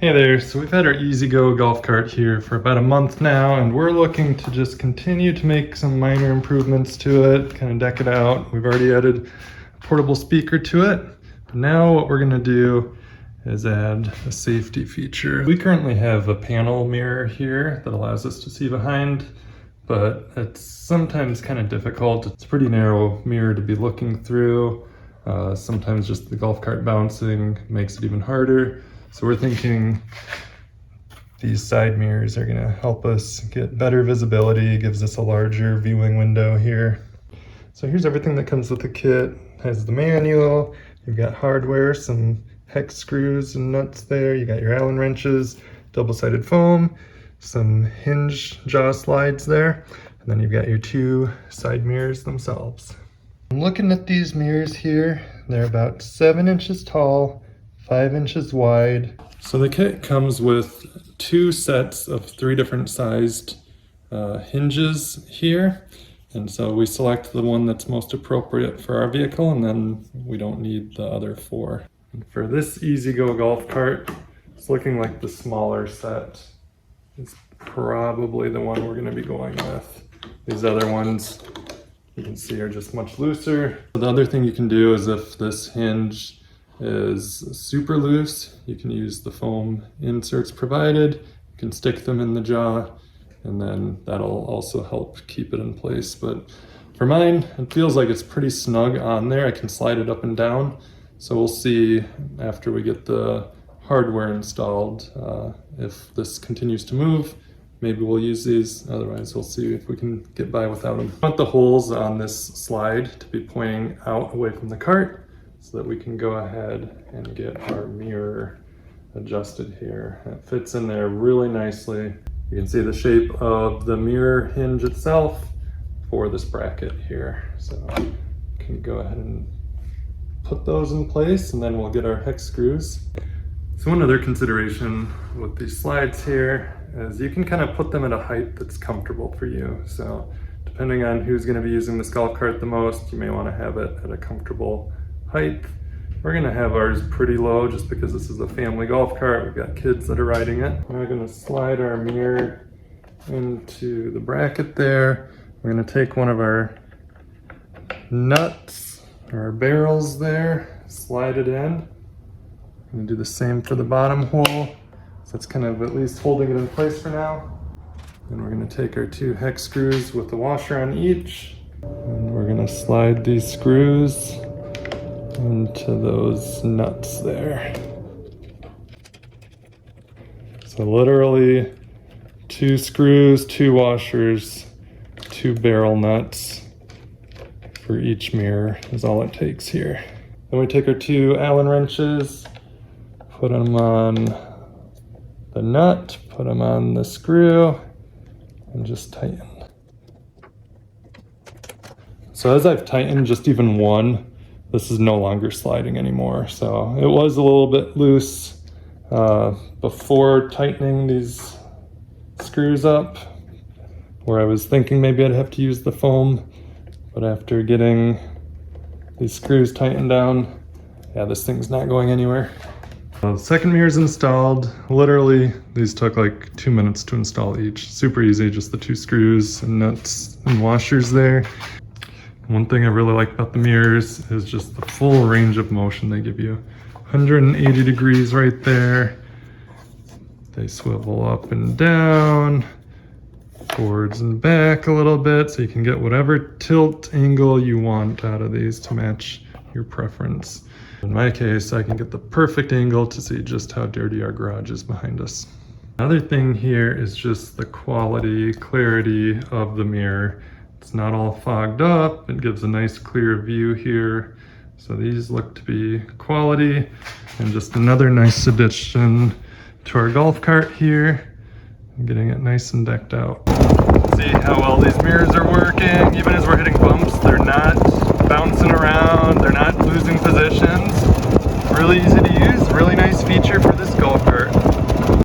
Hey there, so we've had our E-Z-GO golf cart here for about a month now, and we're looking to just continue to make some minor improvements to it, kind of deck it out. We've already added a portable speaker to it. But now what we're gonna do is add a safety feature. We currently have a panel mirror here that allows us to see behind, but it's sometimes kind of difficult. It's a pretty narrow mirror to be looking through. Sometimes just the golf cart bouncing makes it even harder. So we're thinking these side mirrors are gonna help us get better visibility, gives us a larger viewing window here. So here's everything that comes with the kit. It has the manual, you've got hardware, some hex screws and nuts there, you got your Allen wrenches, double-sided foam, some hinge jaw slides there, and then you've got your two side mirrors themselves. I'm looking at these mirrors here. They're about 7 inches tall, 5 inches wide. So the kit comes with 2 sets of 3 different sized hinges here. And so we select the one that's most appropriate for our vehicle, and then we don't need the other 4. And for this E-Z-GO golf cart, it's looking like the smaller set is probably the one we're gonna be going with. These other ones you can see are just much looser. The other thing you can do is if this hinge is super loose, you can use the foam inserts provided. You can stick them in the jaw, and then that'll also help keep it in place. But for mine, it feels like it's pretty snug on there. I can slide it up and down. So we'll see after we get the hardware installed if this continues to move. Maybe we'll use these, otherwise we'll see if we can get by without them. I want the holes on this slide to be pointing out away from the cart so that we can go ahead and get our mirror adjusted here. It fits in there really nicely. You can see the shape of the mirror hinge itself for this bracket here. So we can go ahead and put those in place, and then we'll get our hex screws. So one other consideration with these slides here is you can kind of put them at a height that's comfortable for you. So depending on who's going to be using this golf cart the most, you may want to have it at a comfortable height. We're going to have ours pretty low just because this is a family golf cart. We've got kids that are riding it. We're going to slide our mirror into the bracket there. We're going to take one of our nuts or our barrels there, slide it in. I'm going to do the same for the bottom hole. So it's kind of at least holding it in place for now. And we're going to take our 2 hex screws with the washer on each. And we're going to slide these screws into those nuts there. So literally 2 screws, 2 washers, 2 barrel nuts for each mirror is all it takes here. Then we take our 2 Allen wrenches, put them on the nut, put them on the screw, and just tighten. So as I've tightened just even one, this is no longer sliding anymore. So it was a little bit loose before tightening these screws up, where I was thinking maybe I'd have to use the foam, but after getting these screws tightened down, yeah, this thing's not going anywhere. The second mirror is installed. Literally, these took like 2 minutes to install each. Super easy, just the 2 screws and nuts and washers there. One thing I really like about the mirrors is just the full range of motion they give you. 180 degrees right there. They swivel up and down, forwards and back a little bit, so you can get whatever tilt angle you want out of these to match your preference. In my case, I can get the perfect angle to see just how dirty our garage is behind us. Another thing here is just the quality, clarity of the mirror. It's not all fogged up. It gives a nice clear view here. So these look to be quality, and just another nice addition to our golf cart here. I'm getting it nice and decked out. See how well these mirrors are working. Even as we're hitting bumps, they're not bouncing around, they're not losing positions. Really easy to use, really nice feature for